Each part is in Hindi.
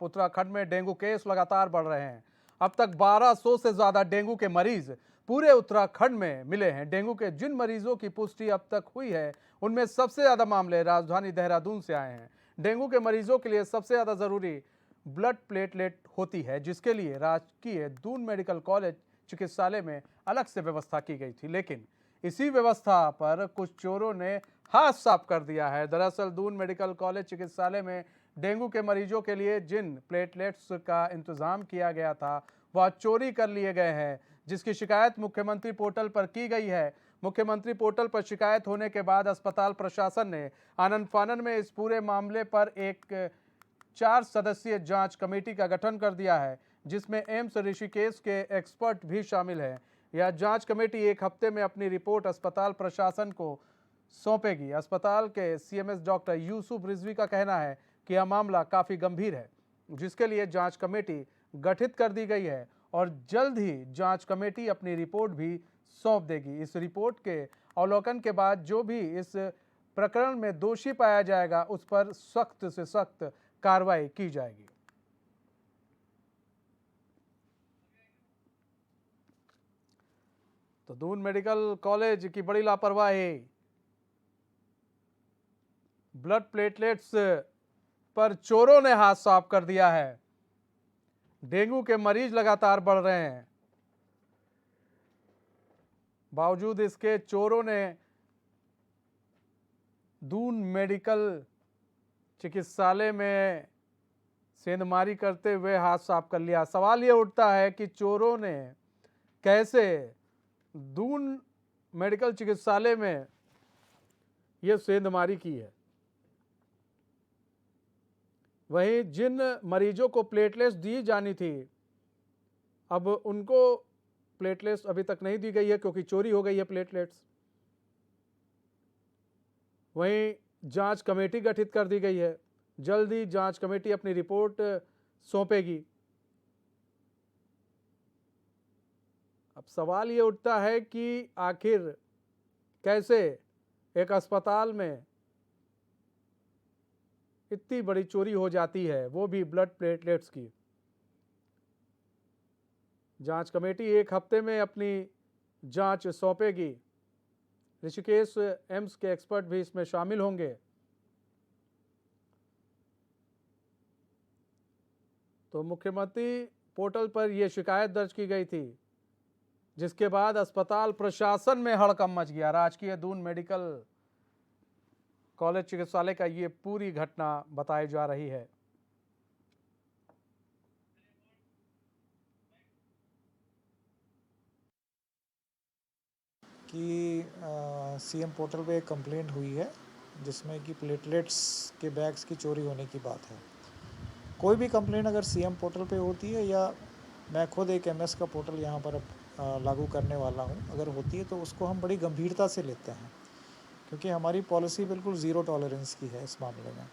उत्तराखंड में डेंगू केस लगातार बढ़ रहे हैं। अब तक 1200 से ज्यादा डेंगू के मरीज पूरे उत्तराखंड में मिले हैं। डेंगू के जिन मरीजों की पुष्टि अब तक हुई है उनमें सबसे ज्यादा मामले राजधानी देहरादून से आए हैं। डेंगू के मरीजों के लिए सबसे ज्यादा जरूरी ब्लड प्लेटलेट होती है, जिसके लिए राजकीय दून मेडिकल कॉलेज चिकित्सालय में अलग से व्यवस्था की गई थी, लेकिन इसी व्यवस्था पर कुछ चोरों ने हाथ साफ कर दिया है। दरअसल दून मेडिकल कॉलेज चिकित्सालय में डेंगू के मरीजों के लिए जिन प्लेटलेट्स का इंतजाम किया गया था वह चोरी कर लिए गए हैं, जिसकी शिकायत मुख्यमंत्री पोर्टल पर की गई है। मुख्यमंत्री पोर्टल पर शिकायत होने के बाद अस्पताल प्रशासन ने आनन फानन में इस पूरे मामले पर एक 4 सदस्यीय जांच कमेटी का गठन कर दिया है, जिसमें एम्स ऋषिकेश के एक्सपर्ट भी शामिल हैं। यह जांच कमेटी एक हफ्ते में अपनी रिपोर्ट अस्पताल प्रशासन को सौंपेगी। अस्पताल के सीएमएस डॉक्टर यूसुफ रिजवी का कहना है कि यह मामला काफी गंभीर है, जिसके लिए जांच कमेटी गठित कर दी गई है और जल्द ही जांच कमेटी अपनी रिपोर्ट भी सौंप देगी। इस रिपोर्ट के अवलोकन के बाद जो भी इस प्रकरण में दोषी पाया जाएगा उस पर सख्त से सख्त कार्रवाई की जाएगी। तो दून मेडिकल कॉलेज की बड़ी लापरवाही, ब्लड प्लेटलेट्स पर चोरों ने हाथ साफ कर दिया है। डेंगू के मरीज लगातार बढ़ रहे हैं, बावजूद इसके चोरों ने दून मेडिकल चिकित्सालय में सेंधमारी करते हुए हाथ साफ कर लिया। सवाल यह उठता है कि चोरों ने कैसे दून मेडिकल चिकित्सालय में यह सेंधमारी की है। वहीं जिन मरीजों को प्लेटलेट्स दी जानी थी, अब उनको प्लेटलेट्स अभी तक नहीं दी गई है क्योंकि चोरी हो गई है प्लेटलेट्स। वहीं जांच कमेटी गठित कर दी गई है, जल्द ही जांच कमेटी अपनी रिपोर्ट सौंपेगी। अब सवाल ये उठता है कि आखिर कैसे एक अस्पताल में इतनी बड़ी चोरी हो जाती है, वो भी ब्लड प्लेटलेट्स की। जांच कमेटी एक हफ्ते में अपनी जांच सौंपेगी। ऋषिकेश एम्स के एक्सपर्ट भी इसमें शामिल होंगे। तो मुख्यमंत्री पोर्टल पर यह शिकायत दर्ज की गई थी, जिसके बाद अस्पताल प्रशासन में हड़कंप मच गया। राजकीय दून मेडिकल कॉलेज चिकित्सालय का ये पूरी घटना बताई जा रही है। कि सीएम पोर्टल पे एक कंप्लेंट हुई है जिसमें कि प्लेटलेट्स के बैग्स की चोरी होने की बात है। कोई भी कंप्लेंट अगर सीएम पोर्टल पे होती है या मैं खुद एक एमएस का पोर्टल यहाँ पर लागू करने वाला हूँ, अगर होती है तो उसको हम बड़ी गंभीरता से लेते हैं, क्योंकि हमारी पॉलिसी बिल्कुल ज़ीरो टॉलरेंस की है इस मामले में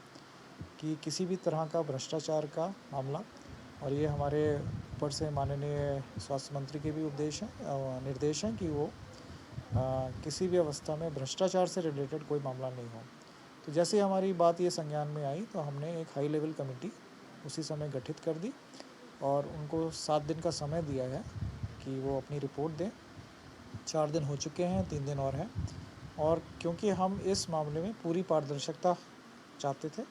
कि किसी भी तरह का भ्रष्टाचार का मामला, और ये हमारे ऊपर से माननीय स्वास्थ्य मंत्री के भी निर्देश हैं कि वो किसी भी अवस्था में भ्रष्टाचार से रिलेटेड कोई मामला नहीं हो। तो जैसे हमारी बात ये संज्ञान में आई तो हमने एक हाई लेवल कमेटी उसी समय गठित कर दी और उनको 7 दिन का समय दिया है कि वो अपनी रिपोर्ट दें। 4 दिन हो चुके हैं, 3 दिन और हैं। और क्योंकि हम इस मामले में पूरी पारदर्शिता चाहते थे,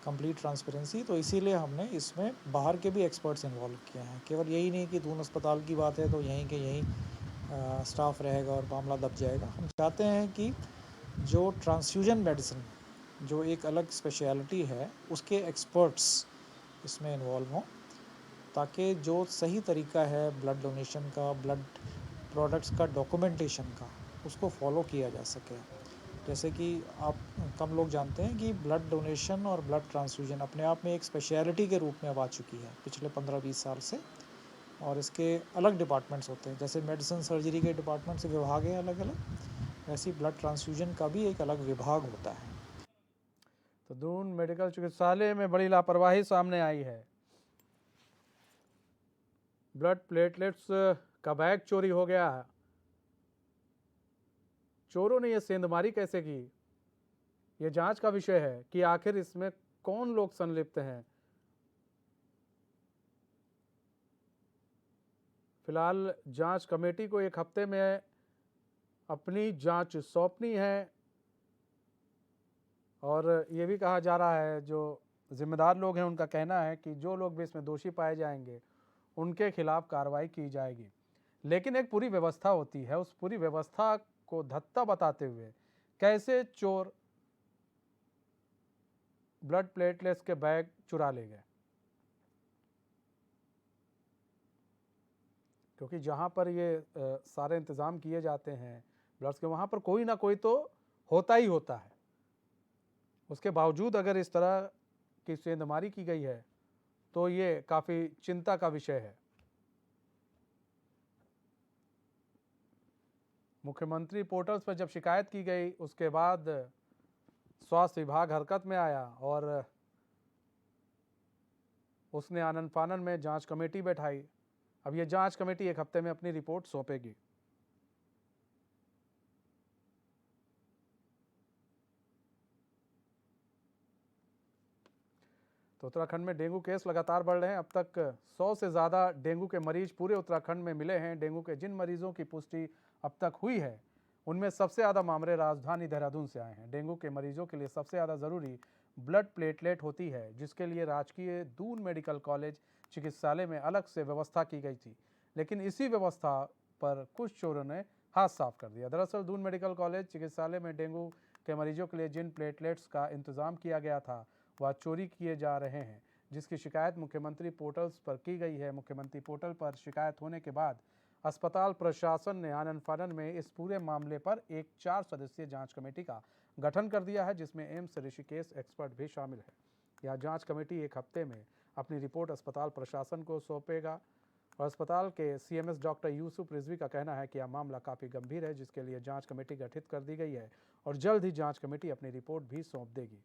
कंप्लीट ट्रांसपेरेंसी, तो इसीलिए हमने इसमें बाहर के भी एक्सपर्ट्स इन्वॉल्व किए हैं। केवल यही नहीं कि दून अस्पताल की बात है तो यहीं के यहीं स्टाफ रहेगा और मामला दब जाएगा। हम चाहते हैं कि जो ट्रांसफ्यूजन मेडिसिन जो एक अलग स्पेशलिटी है उसके एक्सपर्ट्स इसमें इन्वॉल्व हों, ताकि जो सही तरीका है ब्लड डोनेशन का, ब्लड प्रोडक्ट्स का डॉक्यूमेंटेशन का, उसको फॉलो किया जा सके। जैसे कि आप कम लोग जानते हैं कि ब्लड डोनेशन और ब्लड ट्रांसफ्यूजन अपने आप में एक स्पेशलिटी के रूप में अब आ चुकी है पिछले 15-20 साल से, और इसके अलग डिपार्टमेंट्स होते हैं। जैसे मेडिसिन सर्जरी के डिपार्टमेंट से विभाग है अलग अलग, वैसे ब्लड ट्रांसफ्यूजन का भी एक अलग विभाग होता है। तो दून मेडिकल चिकित्सालय में बड़ी लापरवाही सामने आई है। ब्लड प्लेटलेट्स का बैग चोरी हो गया है। चोरों ने यह सेंधमारी कैसे की, यह जांच का विषय है कि आखिर इसमें कौन लोग संलिप्त हैं। फिलहाल जांच कमेटी को एक हफ्ते में अपनी जांच सौंपनी है और ये भी कहा जा रहा है, जो जिम्मेदार लोग हैं उनका कहना है कि जो लोग भी इसमें दोषी पाए जाएंगे उनके खिलाफ कार्रवाई की जाएगी। लेकिन एक पूरी व्यवस्था होती है, उस पूरी व्यवस्था को धत्ता बताते हुए कैसे चोर ब्लड प्लेटलेट्स के बैग चुरा ले गए, क्योंकि जहां पर ये सारे इंतजाम किए जाते हैं ब्लड्स के, वहां पर कोई ना कोई तो होता ही होता है। उसके बावजूद अगर इस तरह की सेंधमारी की गई है तो ये काफी चिंता का विषय है। मुख्यमंत्री पोर्टल्स पर जब शिकायत की गई उसके बाद स्वास्थ्य विभाग हरकत में आया और उसने आनन फानन में जांच कमेटी बैठाई। अब ये जांच कमेटी एक हफ्ते में अपनी रिपोर्ट सौंपेगी। तो उत्तराखंड में डेंगू केस लगातार बढ़ रहे हैं। अब तक 100 से ज़्यादा डेंगू के मरीज पूरे उत्तराखंड में मिले हैं। डेंगू के जिन मरीजों की पुष्टि अब तक हुई है उनमें सबसे ज़्यादा मामले राजधानी देहरादून से आए हैं। डेंगू के मरीजों के लिए सबसे ज़्यादा ज़रूरी ब्लड प्लेटलेट होती है, जिसके लिए राजकीय दून मेडिकल कॉलेज चिकित्सालय में अलग से व्यवस्था की गई थी, लेकिन इसी व्यवस्था पर कुछ चोरों ने हाथ साफ कर दिया। दरअसल दून मेडिकल कॉलेज चिकित्सालय में डेंगू के मरीजों के लिए जिन प्लेटलेट्स का इंतजाम किया गया था वह चोरी किए जा रहे हैं, जिसकी शिकायत मुख्यमंत्री पोर्टल्स पर की गई है। मुख्यमंत्री पोर्टल पर शिकायत होने के बाद अस्पताल प्रशासन ने आनन फानन में इस पूरे मामले पर एक 4 सदस्यीय जांच कमेटी का गठन कर दिया है, जिसमें एम्स ऋषिकेश एक्सपर्ट भी शामिल है। यह जांच कमेटी एक हफ्ते में अपनी रिपोर्ट अस्पताल प्रशासन को सौंपेगा और अस्पताल के सीएमएस डॉक्टर यूसुफ रिजवी का कहना है कि यह मामला काफ़ी गंभीर है, जिसके लिए जांच कमेटी गठित कर दी गई है और जल्द ही जांच कमेटी अपनी रिपोर्ट भी सौंप देगी।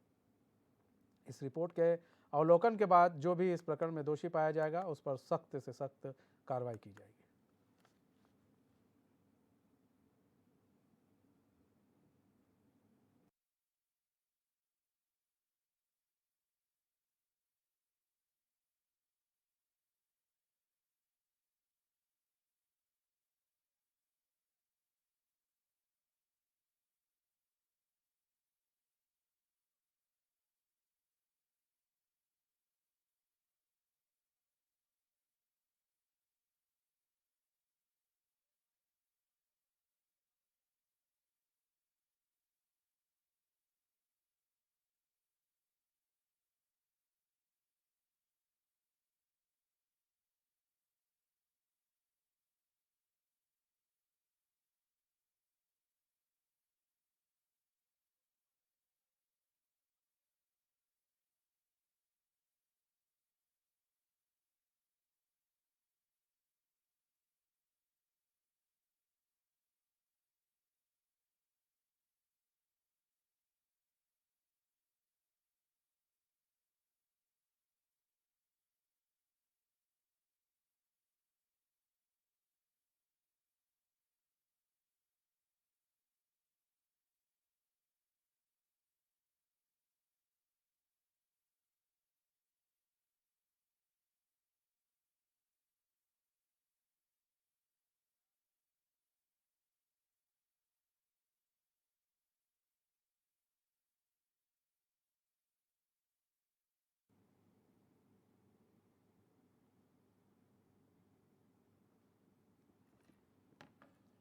इस रिपोर्ट के अवलोकन के बाद जो भी इस प्रकरण में दोषी पाया जाएगा उस पर सख्त से सख्त कार्रवाई की जाएगी।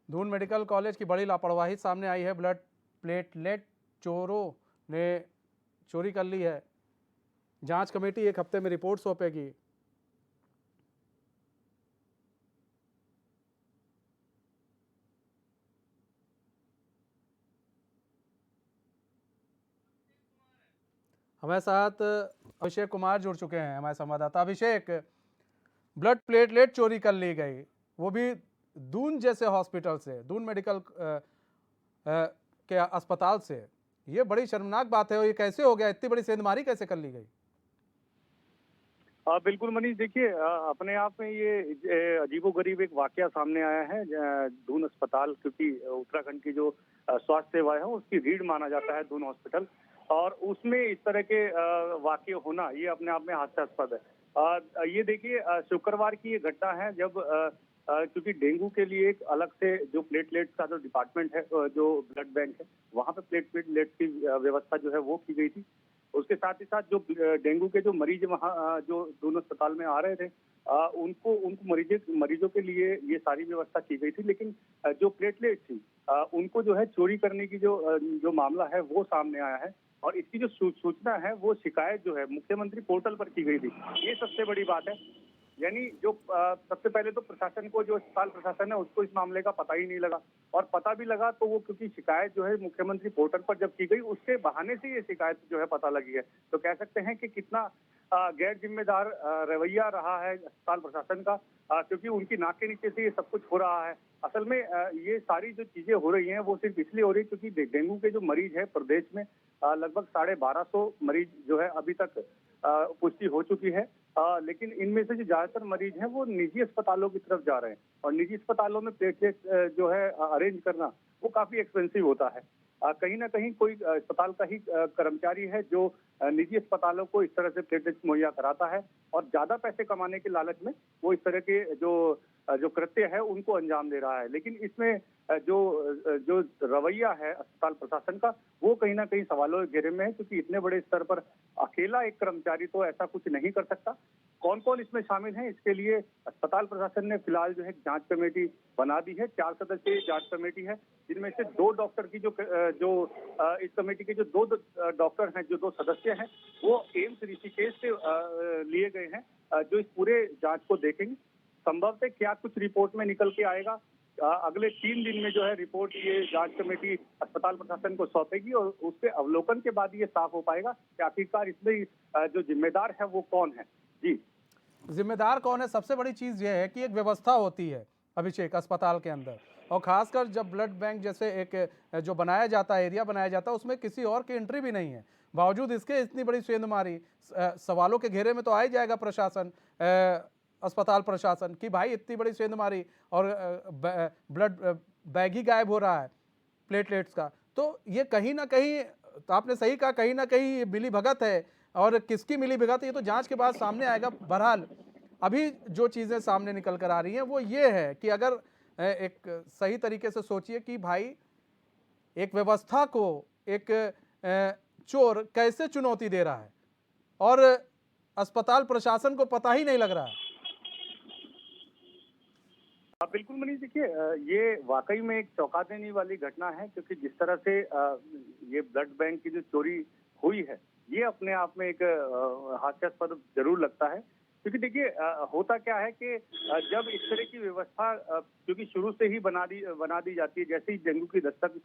दून मेडिकल कॉलेज की बड़ी लापरवाही सामने आई है। ब्लड प्लेटलेट चोरों ने चोरी कर ली है। जांच कमेटी एक हफ्ते में रिपोर्ट सौंपेगी। हमारे साथ अभिषेक कुमार जुड़ चुके हैं, हमारे संवाददाता। अभिषेक, ब्लड प्लेटलेट चोरी कर ली गई, वो भी दून जैसे हॉस्पिटल से, दून मेडिकल के अस्पताल से। ये बड़ी शर्मनाक बात है और ये कैसे हो गया? इतनी बड़ी सेंधमारी कैसे कर ली गई? बिल्कुल मनीष, देखिए अपने आप में ये अजीबोगरीब एक वाकया सामने आया है। दून अस्पताल, क्योंकि उत्तराखंड की जो स्वास्थ्य सेवा है उसकी रीढ़ माना जाता है दून हॉस्पिटल, और उसमें इस तरह के वाकये होना ये अपने आप में हास्यास्पद है। ये देखिए शुक्रवार की ये घटना है जब क्योंकि डेंगू के लिए एक अलग से जो प्लेटलेट्स का जो डिपार्टमेंट है, जो ब्लड बैंक है, वहाँ पे प्लेटलेट की व्यवस्था जो है वो की गई थी। उसके साथ ही साथ जो डेंगू के जो मरीज वहाँ जो दोनों अस्पताल में आ रहे थे, उनको उनको मरीजों के लिए ये सारी व्यवस्था की गई थी। लेकिन जो प्लेटलेट थी, उनको जो है चोरी करने की जो मामला है वो सामने आया है। और इसकी जो सूचना है वो शिकायत जो है मुख्यमंत्री पोर्टल पर की गई थी। ये सबसे बड़ी बात है। यानी जो सबसे पहले तो प्रशासन को, जो अस्पताल प्रशासन है, उसको इस मामले का पता ही नहीं लगा। और पता भी लगा तो वो क्योंकि शिकायत जो है मुख्यमंत्री पोर्टल पर जब की गई, उसके बहाने से ये शिकायत जो है पता लगी है। तो कह सकते हैं कि कितना गैर जिम्मेदार रवैया रहा है अस्पताल प्रशासन का, क्योंकि उनकी नाक के नीचे से ये सब कुछ हो रहा है। असल में ये सारी जो चीजें हो रही हैं वो सिर्फ इसलिए हो रही है क्योंकि डेंगू के जो मरीज है प्रदेश में लगभग 1250 मरीज जो है अभी तक पुष्टि हो चुकी है। लेकिन इनमें से जो ज्यादातर मरीज हैं वो निजी अस्पतालों की तरफ जा रहे हैं। और निजी अस्पतालों में प्लेटलेट जो है अरेंज करना वो काफी एक्सपेंसिव होता है। कहीं ना कहीं कोई अस्पताल का ही कर्मचारी है जो निजी अस्पतालों को इस तरह से प्लेटलेट्स मुहैया कराता है, और ज्यादा पैसे कमाने के लालच में वो इस तरह के जो कृत्य है उनको अंजाम दे रहा है। लेकिन इसमें जो रवैया है अस्पताल प्रशासन का, वो कहीं ना कहीं सवालों के घेरे में है, क्योंकि इतने बड़े स्तर पर अकेला एक कर्मचारी तो ऐसा कुछ नहीं कर सकता। कौन कौन इसमें शामिल है, इसके लिए अस्पताल प्रशासन ने फिलहाल जो है जांच कमेटी बना दी है। 4 सदस्यीय जांच कमेटी है, जिनमें से 2 डॉक्टर की जो इस कमेटी के जो 2 डॉक्टर हैं, जो 2 सदस्य हैं, वो एम्स ऋषिकेश से लिए गए हैं, जो इस पूरे जांच को देखेंगे। संभवतः क्या कुछ रिपोर्ट में निकल के आएगा, अगले 3 दिन में जो है रिपोर्ट ये जांच कमेटी अस्पताल प्रशासन को सौंपेगी, और उसके अवलोकन के बाद ये साफ हो पाएगा कि आखिरकार इसमें जो जिम्मेदार है वो कौन है। जी, जिम्मेदार कौन है? सबसे बड़ी चीज़ यह है कि एक व्यवस्था होती है अभिषेक अस्पताल के अंदर, और खासकर जब ब्लड बैंक जैसे एक जो बनाया जाता है, एरिया बनाया जाता है, उसमें किसी और की एंट्री भी नहीं है। बावजूद इसके इतनी बड़ी सेंधमारी, सवालों के घेरे में तो आ ही जाएगा प्रशासन, अस्पताल प्रशासन, कि भाई इतनी बड़ी सेंधमारी और ब्लड बैग ही गायब हो रहा है प्लेटलेट्स का। तो ये कहीं ना कहीं, तो आपने सही कहा, कहीं ना कहीं मिली भगत है, और किसकी मिली भगत है ये तो जांच के बाद सामने आएगा। बहरहाल अभी जो चीज़ें सामने निकल कर आ रही हैं वो ये है कि अगर एक सही तरीके से सोचिए कि भाई एक व्यवस्था को एक चोर कैसे चुनौती दे रहा है, और अस्पताल प्रशासन को पता ही नहीं लग रहा है। बिल्कुल मनीष, देखिए ये वाकई में एक चौंका देने वाली घटना है, क्योंकि जिस तरह से ये ब्लड बैंक की जो चोरी हुई है, ये अपने आप में एक हास्यास्पद जरूर लगता है। क्योंकि देखिए होता क्या है कि जब इस तरह की व्यवस्था क्योंकि शुरू से ही बना दी जाती है, जैसे ही डेंगू की दस्तक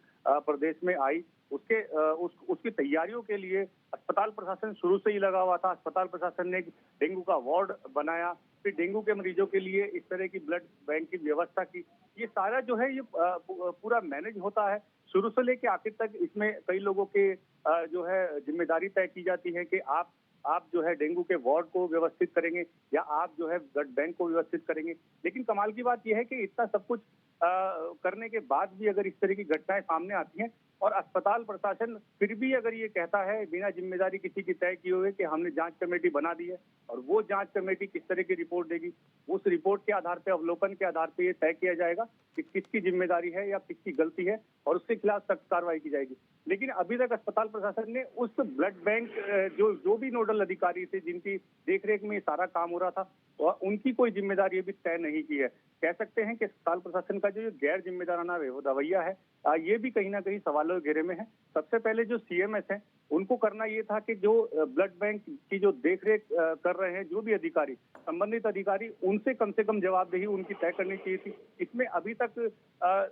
प्रदेश में आई, उसकी तैयारियों के लिए अस्पताल प्रशासन शुरू से ही लगा हुआ था। अस्पताल प्रशासन ने डेंगू का वार्ड बनाया, फिर डेंगू के मरीजों के लिए इस तरह की ब्लड बैंक की व्यवस्था की। ये सारा जो है ये पूरा मैनेज होता है शुरू से लेके आखिर तक। इसमें कई लोगों के जो है जिम्मेदारी तय की जाती है कि आप जो है डेंगू के वार्ड को व्यवस्थित करेंगे, या आप जो है ब्लड बैंक को व्यवस्थित करेंगे। लेकिन कमाल की बात यह है कि इतना सब कुछ करने के बाद भी अगर इस तरह की घटनाएं सामने आती हैं, और अस्पताल प्रशासन फिर भी अगर ये कहता है बिना जिम्मेदारी किसी की तय किए हुए कि हमने जांच कमेटी बना दी है, और वो जांच कमेटी किस तरह की रिपोर्ट देगी, उस रिपोर्ट के आधार पर, अवलोकन के आधार पर ये तय किया जाएगा कि किसकी जिम्मेदारी है या किसकी गलती है, और उसके खिलाफ सख्त कार्रवाई की जाएगी। लेकिन अभी तक अस्पताल प्रशासन ने उस ब्लड बैंक जो भी नोडल अधिकारी थे, जिनकी देखरेख में ये सारा काम हो रहा था, और उनकी कोई जिम्मेदारी अभी तय नहीं की है। कह सकते हैं कि अस्पताल प्रशासन का जो गैर जिम्मेदाराना रवैया है, ये भी कहीं ना कहीं सवालों के घेरे में है। सबसे पहले जो सीएमएस हैं, उनको करना ये था कि जो ब्लड बैंक की जो देखरेख कर रहे हैं, जो भी अधिकारी, संबंधित अधिकारी, उनसे कम से कम जवाबदेही उनकी तय करनी चाहिए थी। इसमें अभी तक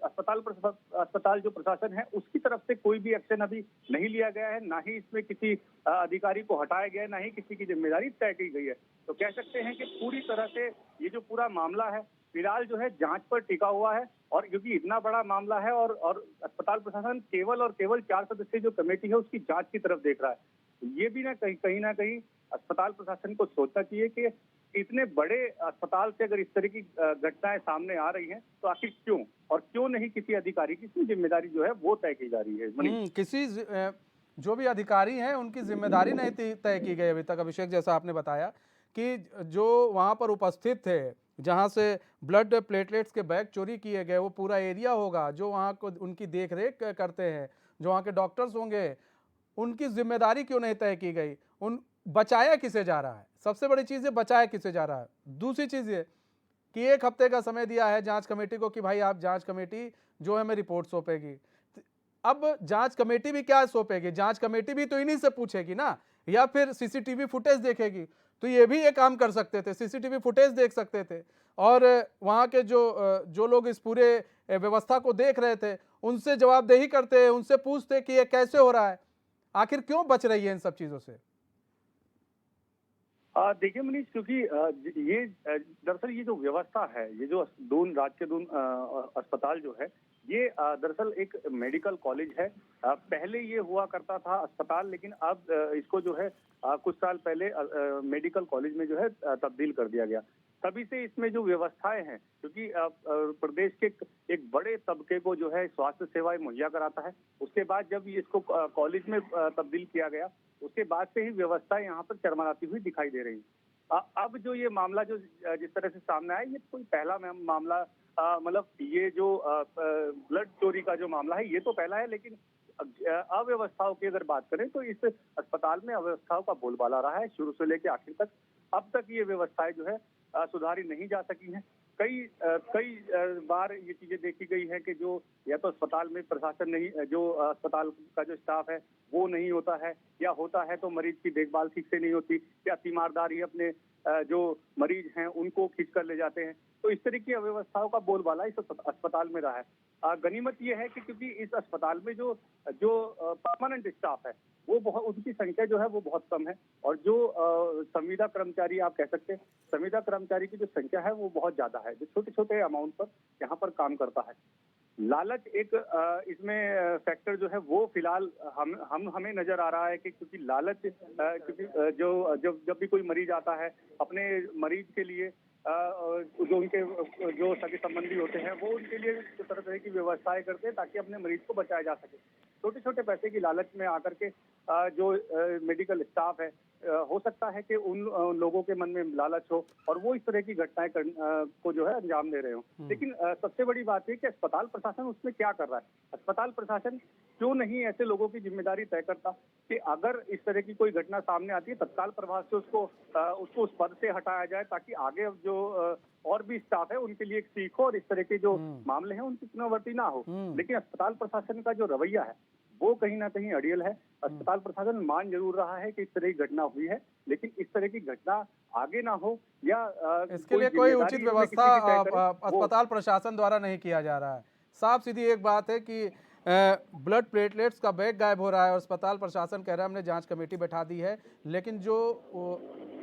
अस्पताल जो प्रशासन है उसकी तरफ से कोई भी एक्शन अभी नहीं लिया गया है, ना ही इसमें किसी अधिकारी को हटाया गया है, ना ही किसी की जिम्मेदारी तय की गई है। तो कह सकते हैं कि पूरी तरह से ये जो पूरा मामला है फिलहाल जो है जांच पर टिका हुआ है। और क्योंकि इतना बड़ा मामला है, और अस्पताल प्रशासन केवल और केवल 4 सदस्यीय जो कमेटी है उसकी जांच की तरफ देख रहा है, ये भी कहीं ना कहीं अस्पताल प्रशासन को सोचना चाहिए कि इतने बड़े अस्पताल से अगर इस तरह की घटनाएं सामने आ रही हैं, तो आखिर क्यों, और क्यों नहीं किसी अधिकारी की जिम्मेदारी जो है वो तय की जा रही है। किसी जो भी अधिकारी हैं उनकी जिम्मेदारी नहीं तय की गई अभी तक, अभिषेक, जैसा आपने बताया कि जो वहाँ पर उपस्थित थे, जहाँ से ब्लड प्लेटलेट्स के बैग चोरी किए गए, वो पूरा एरिया होगा जो वहाँ को उनकी देख रेख करते हैं, जो वहाँ के डॉक्टर्स होंगे, उनकी जिम्मेदारी क्यों नहीं तय की गई? उन बचाया किसे जा रहा है? सबसे बड़ी चीज़ है बचाया किसे जा रहा है। दूसरी चीज़ ये कि 1 हफ्ते का समय दिया है जांच कमेटी को कि भाई आप जांच कमेटी जो है हमें रिपोर्ट सौंपेगी। अब जांच कमेटी भी क्या सौंपेगी? जांच कमेटी भी तो इन्हीं से पूछेगी ना, या फिर सीसीटीवी फुटेज देखेगी। तो ये भी एक काम कर सकते थे, सीसीटीवी फुटेज देख सकते थे और वहाँ के जो लोग इस पूरे व्यवस्था को देख रहे थे, उनसे जवाबदेही करते, उनसे पूछते कि ये कैसे हो रहा है? आखिर क्यों बच रही है इन सब चीज़ों से? देखिए मनीष, क्योंकि ये दरअसल ये जो व्यवस्था है, ये जो दून राज्य के दून अस्पताल जो है, ये दरअसल एक मेडिकल कॉलेज है। पहले ये हुआ करता था अस्पताल, लेकिन अब इसको जो है कुछ साल पहले मेडिकल कॉलेज में जो है तब्दील कर दिया गया। तभी से इसमें जो व्यवस्थाएं हैं, क्योंकि प्रदेश के एक बड़े तबके को जो है स्वास्थ्य सेवाएं मुहैया कराता है, उसके बाद जब इसको कॉलेज में तब्दील किया गया, उसके बाद से ही व्यवस्थाएं यहाँ पर चरमराती हुई दिखाई दे रही हैं। अब जो ये मामला जो जिस तरह से सामने आया, ये कोई पहला मामला मतलब ये जो ब्लड चोरी का जो मामला है, ये तो पहला है, लेकिन अव्यवस्थाओं की अगर बात करें तो इस अस्पताल में अव्यवस्थाओं का बोलबाला रहा है शुरू से लेकर आखिर तक। अब तक ये व्यवस्थाएं जो है सुधारी नहीं जा सकी हैं। कई बार ये चीजें देखी गई है कि जो या तो अस्पताल में प्रशासन नहीं, जो अस्पताल का जो स्टाफ है वो नहीं होता है, या होता है तो मरीज की देखभाल ठीक से नहीं होती, या तीमारदार ही अपने जो मरीज हैं उनको खींच कर ले जाते हैं। तो इस तरह की अव्यवस्थाओं का बोलबाला इस अस्पताल में रहा है। गनीमत ये है कि क्योंकि इस अस्पताल में जो परमानेंट स्टाफ है वो बहुत, उनकी संख्या जो है वो बहुत कम है, और जो संविदा कर्मचारी आप कह सकते हैं, संविदा कर्मचारी की जो संख्या है वो बहुत ज्यादा है, जो छोटे छोटे अमाउंट पर यहाँ पर काम करता है। लालच एक इसमें फैक्टर जो है वो फिलहाल हमें नजर आ रहा है कि क्योंकि लालच क्योंकि जब भी कोई मरीज आता है, अपने मरीज के लिए जो उनके जो सगे संबंधी होते हैं वो उनके लिए तरह तरह की व्यवस्थाएं करते हैं ताकि अपने मरीज को बचाया जा सके। छोटे छोटे पैसे की लालच में आकर के जो मेडिकल स्टाफ है, हो सकता है कि उन लोगों के मन में लालच हो और वो इस तरह की घटनाएं को जो है अंजाम दे रहे हो। लेकिन सबसे बड़ी बात है कि अस्पताल प्रशासन उसमें क्या कर रहा है। अस्पताल प्रशासन क्यों नहीं ऐसे लोगों की जिम्मेदारी तय करता कि अगर इस तरह की कोई घटना सामने आती है तत्काल प्रभाव से उसको उस पद से हटाया जाए, ताकि आगे जो और भी स्टाफ है उनके लिए एक सीख हो और इस तरह के जो मामले हैं उनकी पुनरावृत्ति ना हो। लेकिन अस्पताल प्रशासन का जो रवैया है वो कहीं ना कहीं अड़ियल है। अस्पताल प्रशासन मान जरूर रहा है कि इस तरह की घटना हुई है, लेकिन इस तरह की घटना आगे ना हो या इसके लिए कोई उचित व्यवस्था अस्पताल प्रशासन द्वारा नहीं किया जा रहा है। साफ सीधी एक बात है कि ब्लड प्लेटलेट्स का बैग गायब हो रहा है और अस्पताल प्रशासन कह रहा है हमने जांच कमेटी बैठा दी है, लेकिन जो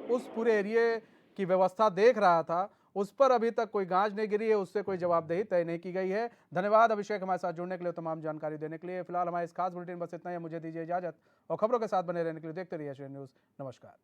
उस पूरे एरिया की व्यवस्था देख रहा था उस पर अभी तक कोई गाज नहीं गिरी है, उससे कोई जवाबदेही तय नहीं की गई है। धन्यवाद अभिषेक हमारे साथ जुड़ने के लिए, तमाम जानकारी देने के लिए। फिलहाल हमारे इस खास बुलेटिन बस इतना ही। मुझे दीजिए इजाजत और खबरों के साथ बने रहने के लिए देखते रहिए एशियन न्यूज़। नमस्कार।